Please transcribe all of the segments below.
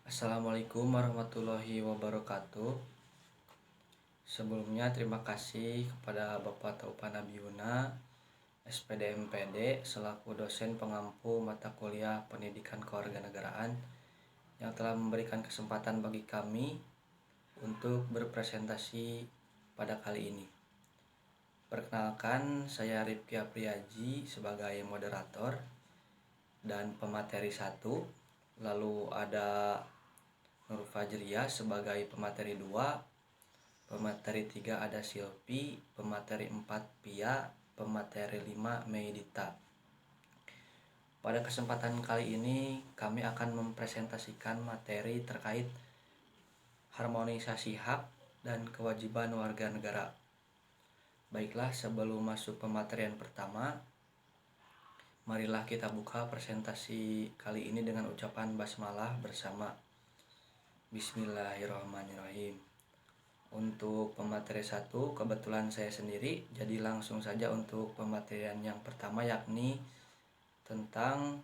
Assalamualaikum warahmatullahi wabarakatuh. Sebelumnya terima kasih kepada Bapak Taufan Nabiuna, SPD MPD, selaku dosen pengampu mata kuliah Pendidikan Kewarganegaraan yang telah memberikan kesempatan bagi kami untuk berpresentasi pada kali ini. Perkenalkan, saya Rifki Apriaji sebagai moderator dan pemateri 1. Lalu ada Nur Fajriah sebagai pemateri 2, pemateri 3 ada Silpi, pemateri 4 Pia, pemateri 5 Meidita. Pada kesempatan kali ini kami akan mempresentasikan materi terkait harmonisasi hak dan kewajiban warga negara. Baiklah, sebelum masuk pematerian pertama, marilah kita buka presentasi kali ini dengan ucapan basmalah bersama. Bismillahirrahmanirrahim. Untuk pemateri 1 kebetulan saya sendiri, jadi langsung saja untuk pematerian yang pertama, yakni tentang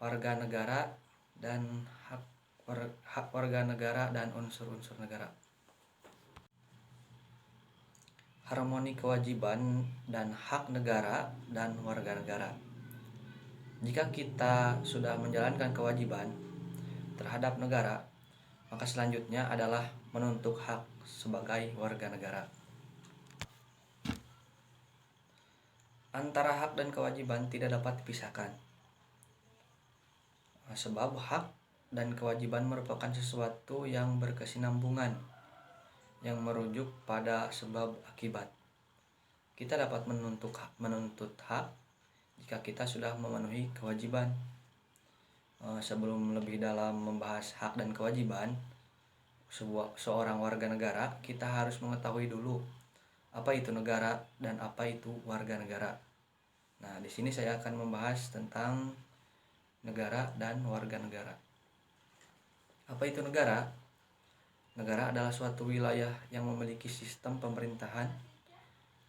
warga negara dan hak warga negara dan unsur-unsur negara. Harmoni kewajiban dan hak negara dan warga negara. Jika kita sudah menjalankan kewajiban terhadap negara, maka selanjutnya adalah menuntut hak sebagai warga negara. Antara hak dan kewajiban tidak dapat dipisahkan, sebab hak dan kewajiban merupakan sesuatu yang berkesinambungan, yang merujuk pada sebab akibat. Kita dapat menuntut hak jika kita sudah memenuhi kewajiban. Sebelum lebih dalam membahas hak dan kewajiban seorang warga negara, kita harus mengetahui dulu apa itu negara dan apa itu warga negara. Nah, di sini saya akan membahas tentang negara dan warga negara. Apa itu negara? Negara adalah suatu wilayah yang memiliki sistem pemerintahan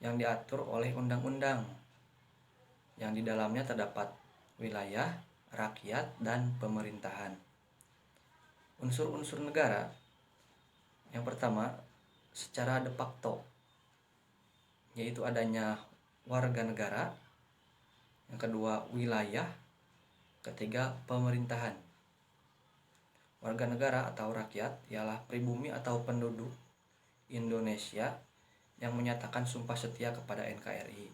yang diatur oleh undang-undang, yang di dalamnya terdapat wilayah, rakyat, dan pemerintahan. Unsur-unsur negara, yang pertama, secara de facto, yaitu adanya warga negara. Yang kedua, wilayah. Ketiga, pemerintahan. Warga negara atau rakyat ialah pribumi atau penduduk Indonesia yang menyatakan sumpah setia kepada NKRI.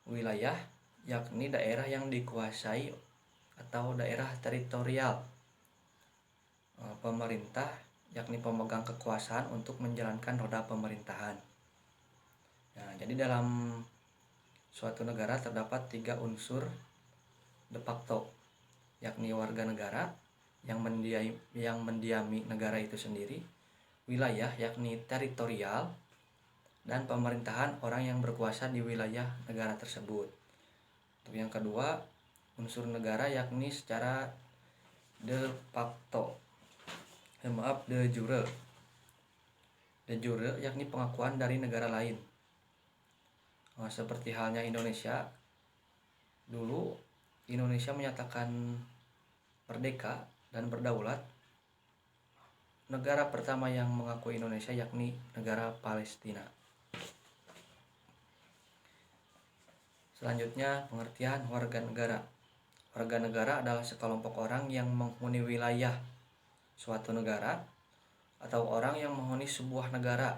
Wilayah yakni daerah yang dikuasai atau daerah teritorial. Pemerintah yakni pemegang kekuasaan untuk menjalankan roda pemerintahan. Nah, jadi dalam suatu negara terdapat 3 unsur de facto, yakni warga negara yang mendiami negara itu sendiri, wilayah yakni teritorial, dan pemerintahan orang yang berkuasa di wilayah negara tersebut. Untuk yang kedua, unsur negara yakni secara de facto, de jure. De jure yakni pengakuan dari negara lain. Seperti halnya Indonesia. Dulu Indonesia menyatakan merdeka dan berdaulat. Negara pertama yang mengakui Indonesia yakni negara Palestina. Selanjutnya, pengertian warga negara. Warga negara adalah sekelompok orang yang menghuni wilayah suatu negara atau orang yang menghuni sebuah negara,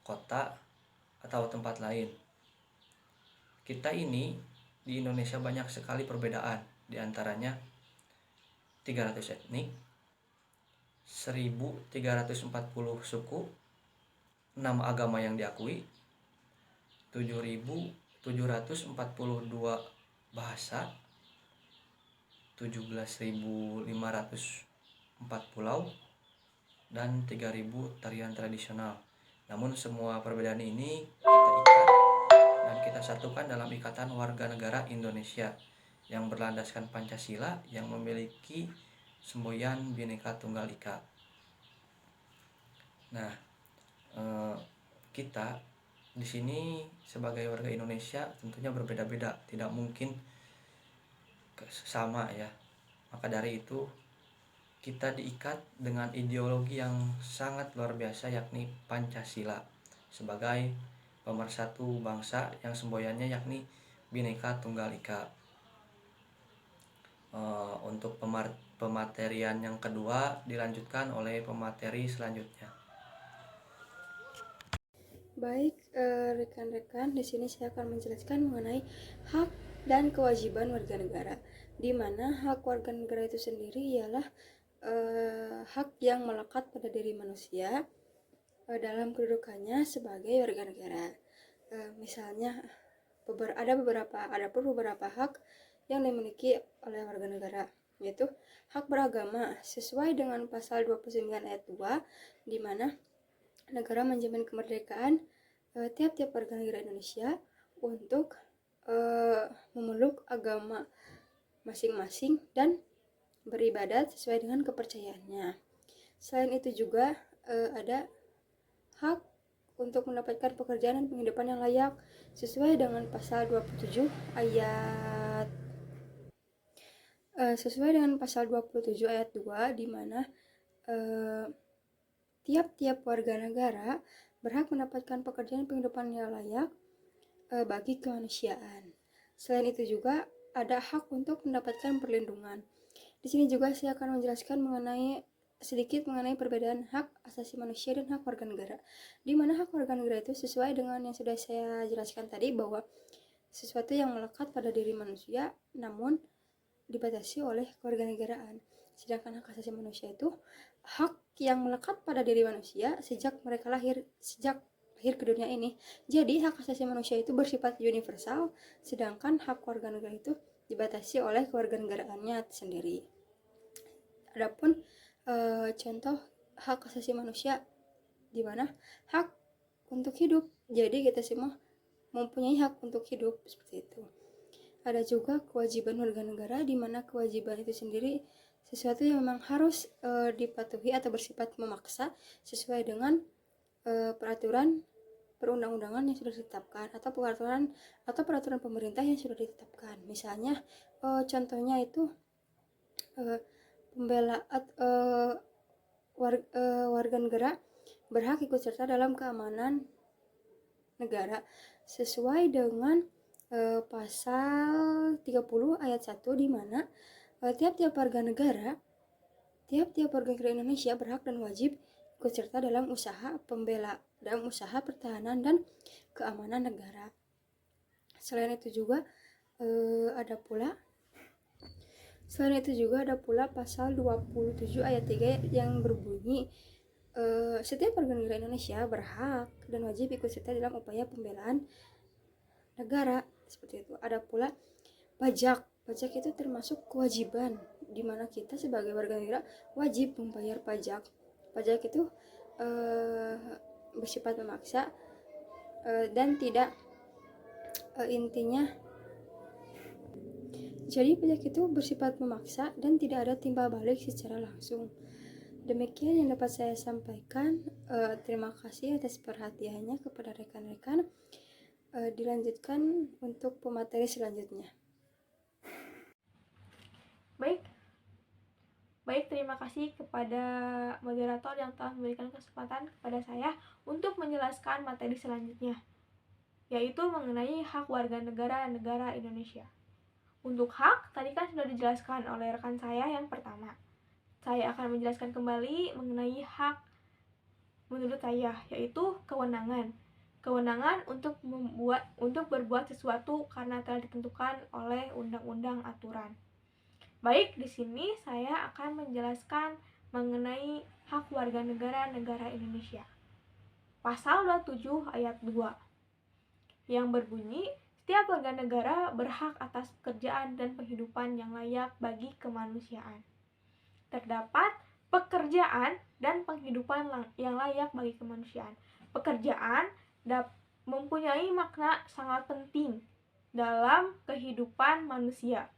kota, atau tempat lain. Kita ini di Indonesia banyak sekali perbedaan, diantaranya 300 etnik, 1340 suku, 6 agama yang diakui, 7.742 bahasa, 17.504 pulau, dan 3.000 tarian tradisional. Namun semua perbedaan ini kita ikat dan kita satukan dalam ikatan warga negara Indonesia yang berlandaskan Pancasila yang memiliki semboyan Bhinneka Tunggal Ika. Nah, kita di sini sebagai warga Indonesia tentunya berbeda-beda, tidak mungkin sama ya. Maka dari itu kita diikat dengan ideologi yang sangat luar biasa, yakni Pancasila sebagai pemersatu bangsa yang semboyannya yakni Bhinneka Tunggal Ika. Untuk pematerian yang kedua dilanjutkan oleh pemateri selanjutnya. Baik, rekan-rekan, di sini saya akan menjelaskan mengenai hak dan kewajiban warga negara. Di mana hak warga negara itu sendiri ialah hak yang melekat pada diri manusia dalam kedudukannya sebagai warga negara. Misalnya ada beberapa hak yang dimiliki oleh warga negara, yaitu hak beragama sesuai dengan pasal 29 ayat 2, di mana negara menjamin kemerdekaan tiap-tiap warga negara Indonesia untuk memeluk agama masing-masing dan beribadat sesuai dengan kepercayaannya. Selain itu juga ada hak untuk mendapatkan pekerjaan dan penghidupan yang layak sesuai dengan pasal 27 ayat 2, di mana tiap-tiap warga negara berhak mendapatkan pekerjaan penghidupan yang layak bagi kemanusiaan. Selain itu juga ada hak untuk mendapatkan perlindungan. Di sini juga saya akan menjelaskan sedikit mengenai perbedaan hak asasi manusia dan hak warga negara. Di mana hak warga negara itu sesuai dengan yang sudah saya jelaskan tadi, bahwa sesuatu yang melekat pada diri manusia namun dibatasi oleh kewarganegaraan. Sedangkan hak asasi manusia itu hak yang melekat pada diri manusia sejak lahir ke dunia ini. Jadi hak asasi manusia itu bersifat universal, sedangkan hak warga negara itu dibatasi oleh kewarganegaraannya sendiri. Adapun contoh hak asasi manusia, di mana hak untuk hidup. Jadi kita semua mempunyai hak untuk hidup, seperti itu. Ada juga kewajiban warga negara, di mana kewajiban itu sendiri sesuatu yang memang harus dipatuhi atau bersifat memaksa sesuai dengan peraturan perundang-undangan yang sudah ditetapkan atau peraturan pemerintah yang sudah ditetapkan. Misalnya contohnya itu warga negara berhak ikut serta dalam keamanan negara sesuai dengan pasal 30 ayat 1, di mana tiap-tiap warga negara Indonesia berhak dan wajib ikut serta dalam usaha pertahanan dan keamanan negara. Selain itu juga ada pula pasal 27 ayat 3 yang berbunyi setiap warga negara Indonesia berhak dan wajib ikut serta dalam upaya pembelaan negara, seperti itu. Ada pula pajak itu termasuk kewajiban, di mana kita sebagai warga negara wajib membayar pajak. Pajak itu bersifat memaksa dan tidak jadi pajak itu bersifat memaksa dan tidak ada timbal balik secara langsung. Demikian yang dapat saya sampaikan. Terima kasih atas perhatiannya kepada rekan-rekan. Dilanjutkan untuk pemateri selanjutnya. Baik, terima kasih kepada moderator yang telah memberikan kesempatan kepada saya untuk menjelaskan materi selanjutnya, yaitu mengenai hak warga negara Indonesia. Untuk hak, tadi kan sudah dijelaskan oleh rekan saya yang pertama. Saya akan menjelaskan kembali mengenai hak menurut saya, yaitu kewenangan. Kewenangan untuk berbuat sesuatu karena telah ditentukan oleh undang-undang aturan. Baik, di sini saya akan menjelaskan mengenai hak warga negara Indonesia. Pasal 27 ayat 2 yang berbunyi, setiap warga negara berhak atas pekerjaan dan penghidupan yang layak bagi kemanusiaan. Terdapat pekerjaan dan penghidupan yang layak bagi kemanusiaan. Pekerjaan mempunyai makna sangat penting dalam kehidupan manusia,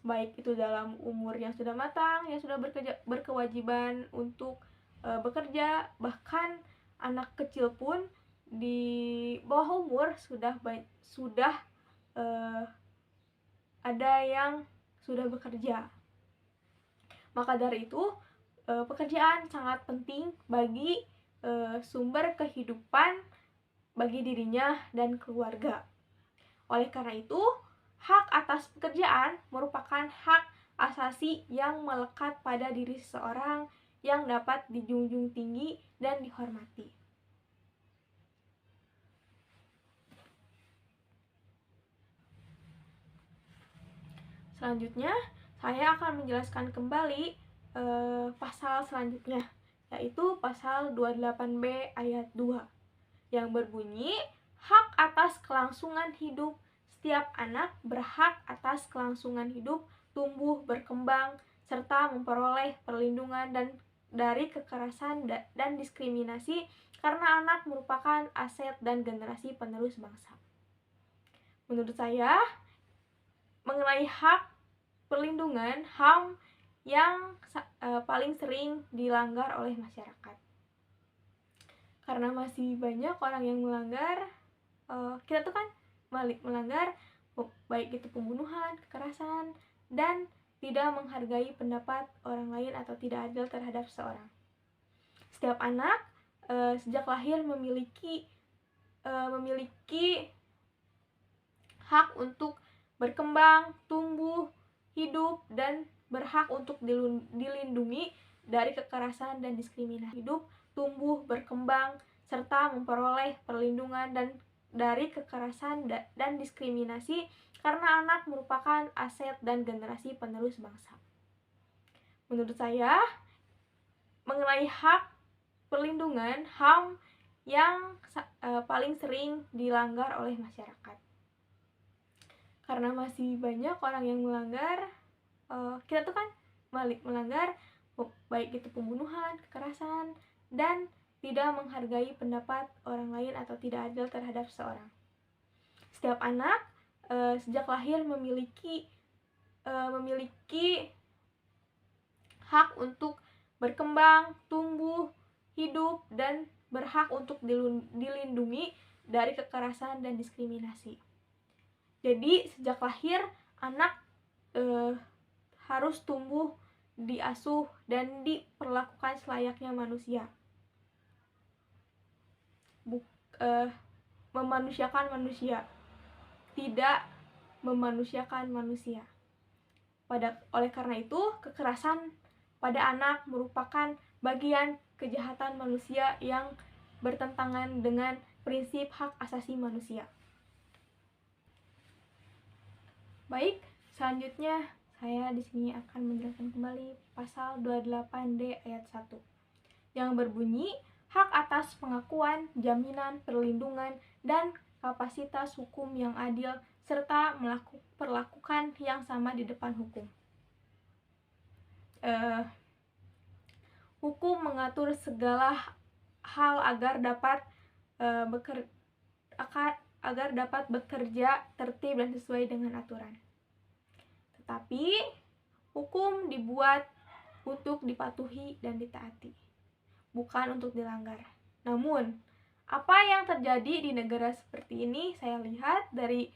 baik itu dalam umur yang sudah matang, yang sudah berkewajiban untuk bekerja, bahkan anak kecil pun di bawah umur sudah ada yang sudah bekerja. Maka dari itu, pekerjaan sangat penting bagi sumber kehidupan bagi dirinya dan keluarga. Oleh karena itu, hak atas pekerjaan merupakan hak asasi yang melekat pada diri seseorang yang dapat dijunjung tinggi dan dihormati. Selanjutnya, saya akan menjelaskan kembali pasal selanjutnya, yaitu pasal 28B ayat 2, yang berbunyi, hak atas kelangsungan hidup. Setiap anak berhak atas kelangsungan hidup, tumbuh, berkembang, serta memperoleh perlindungan dari kekerasan dan diskriminasi karena anak merupakan aset dan generasi penerus bangsa. Menurut saya, mengenai hak perlindungan HAM yang paling sering dilanggar oleh masyarakat. Karena masih banyak orang yang melanggar, kita tuh kan melanggar baik itu pembunuhan, kekerasan, dan tidak menghargai pendapat orang lain atau tidak adil terhadap seseorang. Setiap anak sejak lahir memiliki hak untuk berkembang, tumbuh, hidup, dan berhak untuk dilindungi dari kekerasan dan diskriminasi. Hidup, tumbuh, berkembang, serta memperoleh perlindungan dari kekerasan dan diskriminasi karena anak merupakan aset dan generasi penerus bangsa. Menurut saya, mengenai hak perlindungan HAM yang paling sering dilanggar oleh masyarakat. Karena masih banyak orang yang melanggar, kita tuh kan melanggar baik itu pembunuhan, kekerasan, dan tidak menghargai pendapat orang lain atau tidak adil terhadap seseorang. Setiap anak sejak lahir memiliki hak untuk berkembang, tumbuh, hidup, dan berhak untuk dilindungi dari kekerasan dan diskriminasi. Jadi sejak lahir anak harus tumbuh, diasuh, dan diperlakukan selayaknya manusia. Memanusiakan manusia, tidak memanusiakan manusia. Oleh karena itu, kekerasan pada anak merupakan bagian kejahatan manusia yang bertentangan dengan prinsip hak asasi manusia. Baik, selanjutnya saya di sini akan menjelaskan kembali pasal 28D ayat 1 yang berbunyi, hak atas pengakuan, jaminan, perlindungan, dan kapasitas hukum yang adil serta perlakukan yang sama di depan hukum. Hukum mengatur segala hal agar dapat bekerja tertib dan sesuai dengan aturan. Tetapi hukum dibuat untuk dipatuhi dan ditaati, bukan untuk dilanggar. Namun, apa yang terjadi di negara seperti ini saya lihat dari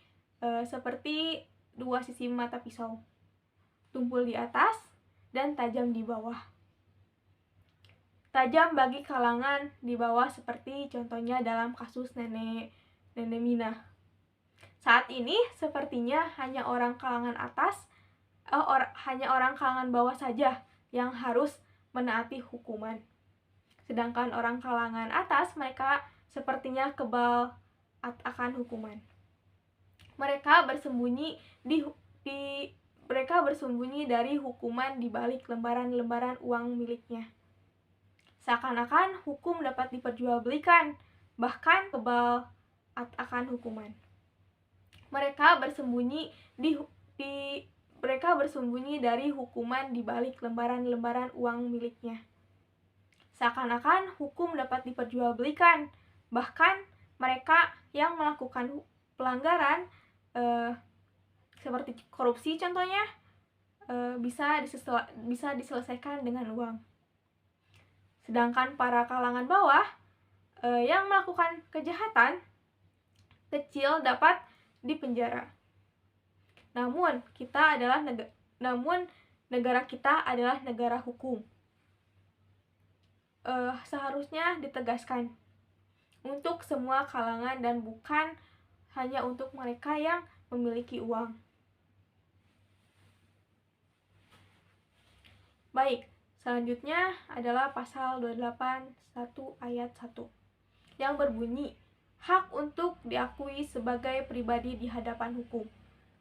seperti dua sisi mata pisau, tumpul di atas dan tajam di bawah. Tajam bagi kalangan di bawah seperti contohnya dalam kasus nenek Mina. Saat ini sepertinya hanya orang kalangan bawah saja yang harus menaati hukuman. Sedangkan orang kalangan atas, mereka sepertinya kebal akan hukuman. Mereka bersembunyi dari hukuman di balik lembaran-lembaran uang miliknya. Seakan-akan hukum dapat diperjualbelikan, bahkan kebal akan hukuman. Mereka bersembunyi dari hukuman di balik lembaran-lembaran uang miliknya. Seakan-akan hukum dapat diperjualbelikan, bahkan mereka yang melakukan pelanggaran seperti korupsi contohnya bisa diselesaikan dengan uang. Sedangkan para kalangan bawah yang melakukan kejahatan kecil dapat dipenjara. Namun negara kita adalah negara hukum. Seharusnya ditegaskan untuk semua kalangan dan bukan hanya untuk mereka yang memiliki uang. Baik, selanjutnya adalah pasal 281 ayat 1 yang berbunyi hak untuk diakui sebagai pribadi di hadapan hukum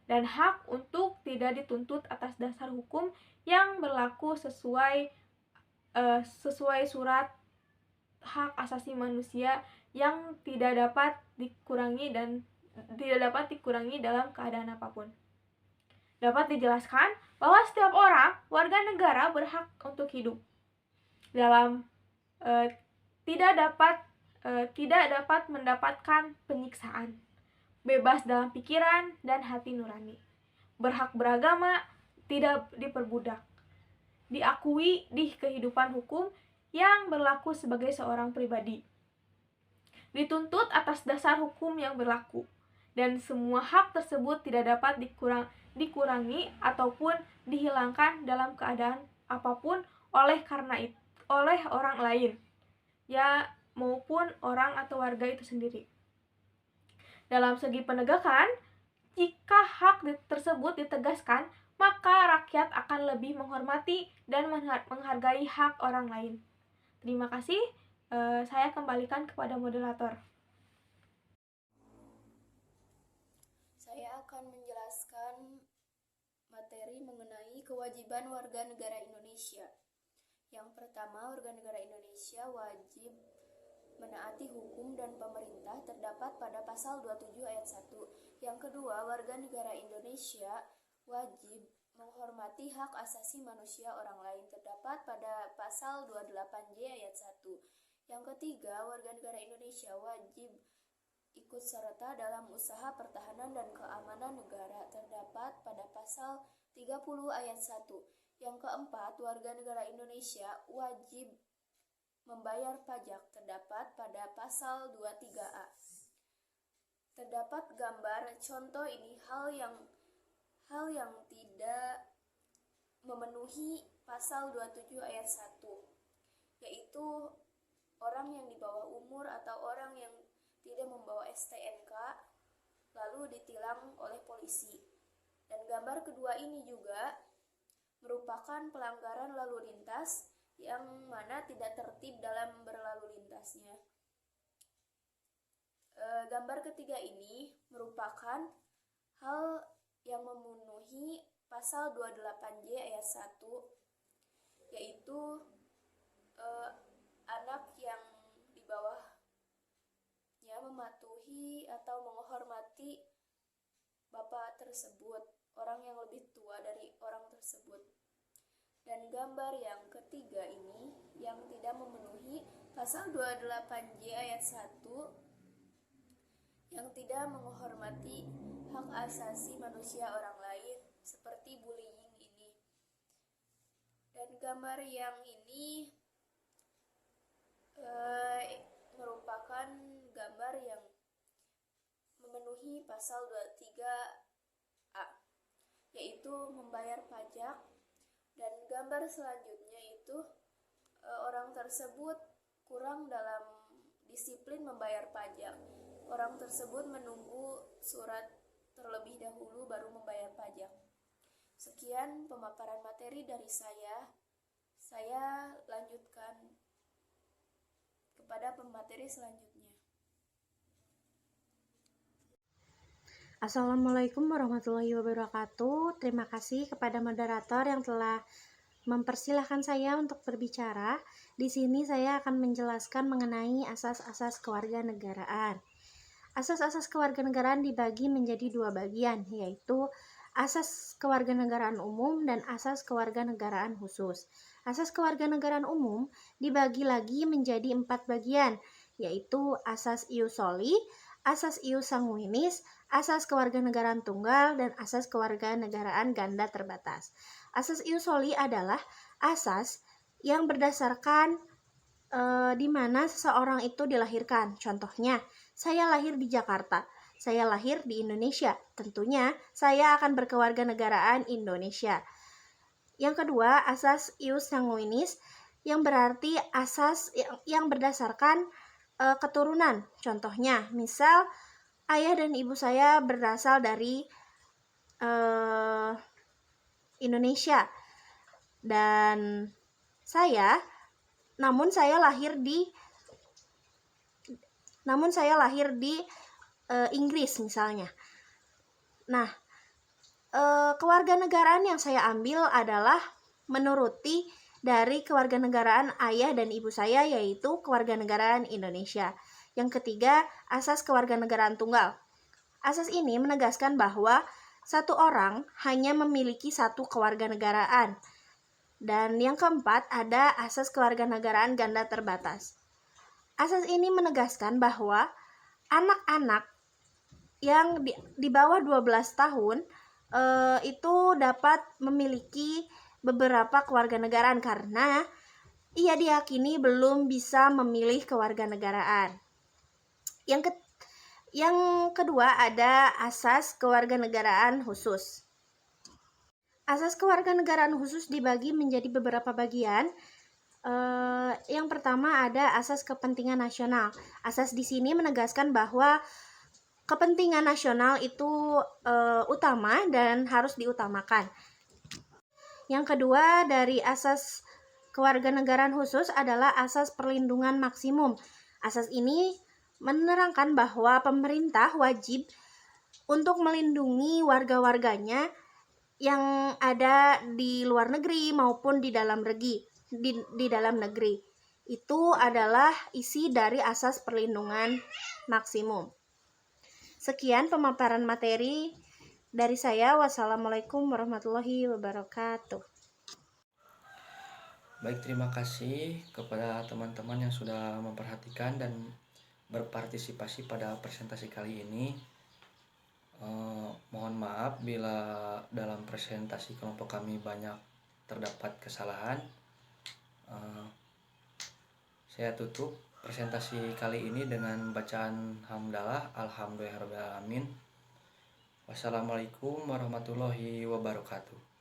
dan hak untuk tidak dituntut atas dasar hukum yang berlaku sesuai surat hak asasi manusia yang tidak dapat dikurangi dalam keadaan apapun. Dapat dijelaskan bahwa setiap orang warga negara berhak untuk hidup dalam tidak dapat mendapatkan penyiksaan, bebas dalam pikiran dan hati nurani, berhak beragama, tidak diperbudak, diakui di kehidupan hukum yang berlaku sebagai seorang pribadi, dituntut atas dasar hukum yang berlaku, dan semua hak tersebut tidak dapat dikurangi ataupun dihilangkan dalam keadaan apapun oleh orang lain, ya maupun orang atau warga itu sendiri. Dalam segi penegakan, jika hak tersebut ditegaskan, maka rakyat akan lebih menghormati dan menghargai hak orang lain. Terima kasih. Saya kembalikan kepada moderator. Saya akan menjelaskan materi mengenai kewajiban warga negara Indonesia. Yang pertama, warga negara Indonesia wajib menaati hukum dan pemerintah terdapat pada pasal 27 ayat 1. Yang kedua, warga negara Indonesia wajib menghormati hak asasi manusia orang lain terdapat pada pasal 28J ayat 1. Yang ketiga, warga negara Indonesia wajib ikut serta dalam usaha pertahanan dan keamanan negara terdapat pada pasal 30 ayat 1. Yang keempat, warga negara Indonesia wajib membayar pajak terdapat pada pasal 23A. Terdapat gambar contoh ini hal yang tidak memenuhi pasal 27 ayat 1, yaitu orang yang di bawah umur atau orang yang tidak membawa STNK lalu ditilang oleh polisi. Dan gambar kedua ini juga merupakan pelanggaran lalu lintas yang mana tidak tertib dalam berlalu lintasnya. Gambar ketiga ini merupakan hal yang memenuhi pasal 28J ayat 1, yaitu anak yang di bawahnya mematuhi atau menghormati bapak tersebut, orang yang lebih tua dari orang tersebut. Dan gambar yang ketiga ini yang tidak memenuhi pasal 28J ayat 1, yang tidak menghormati hak asasi manusia orang lain seperti bullying ini. Dan gambar yang ini merupakan gambar yang memenuhi pasal 23A, yaitu membayar pajak. Dan gambar selanjutnya itu orang tersebut kurang dalam disiplin membayar pajak. Orang tersebut menunggu surat terlebih dahulu baru membayar pajak. Sekian pemaparan materi dari saya. Saya lanjutkan kepada pemateri selanjutnya. Assalamualaikum warahmatullahi wabarakatuh. Terima kasih kepada moderator yang telah mempersilahkan saya untuk berbicara. Di sini saya akan menjelaskan mengenai asas-asas kewarganegaraan. Asas-asas kewarganegaraan dibagi menjadi dua bagian, yaitu asas kewarganegaraan umum dan asas kewarganegaraan khusus. Asas kewarganegaraan umum dibagi lagi menjadi 4 bagian, yaitu asas ius soli, asas ius sanguinis, asas kewarganegaraan tunggal, dan asas kewarganegaraan ganda terbatas. Asas ius soli adalah asas yang berdasarkan di mana seseorang itu dilahirkan. Contohnya, saya lahir di Jakarta, saya lahir di Indonesia, tentunya saya akan berkewarganegaraan Indonesia. Yang kedua, asas ius sanguinis yang berarti asas yang berdasarkan keturunan. Contohnya, misal ayah dan ibu saya berasal dari Indonesia dan namun saya lahir di Inggris misalnya. Nah, kewarganegaraan yang saya ambil adalah menuruti dari kewarganegaraan ayah dan ibu saya, yaitu kewarganegaraan Indonesia. Yang ketiga, asas kewarganegaraan tunggal. Asas ini menegaskan bahwa satu orang hanya memiliki satu kewarganegaraan. Dan yang keempat, ada asas kewarganegaraan ganda terbatas. Asas ini menegaskan bahwa anak-anak yang di bawah 12 tahun itu dapat memiliki beberapa kewarganegaraan karena ia diyakini belum bisa memilih kewarganegaraan. Yang kedua ada asas kewarganegaraan khusus. Asas kewarganegaraan khusus dibagi menjadi beberapa bagian. Yang pertama ada asas kepentingan nasional. Asas di sini menegaskan bahwa kepentingan nasional itu utama dan harus diutamakan. Yang kedua dari asas kewarganegaraan khusus adalah asas perlindungan maksimum. Asas ini menerangkan bahwa pemerintah wajib untuk melindungi warga-warganya yang ada di luar negeri maupun di dalam negeri. Itu adalah isi dari asas perlindungan maksimum. Sekian pemaparan materi dari saya. Wassalamualaikum warahmatullahi wabarakatuh. Baik, terima kasih kepada teman-teman yang sudah memperhatikan dan berpartisipasi pada presentasi kali ini. Mohon maaf bila dalam presentasi kelompok kami banyak terdapat kesalahan. Saya tutup presentasi kali ini dengan bacaan hamdalah alhamdulillahirabbil alamin. Wassalamualaikum warahmatullahi wabarakatuh.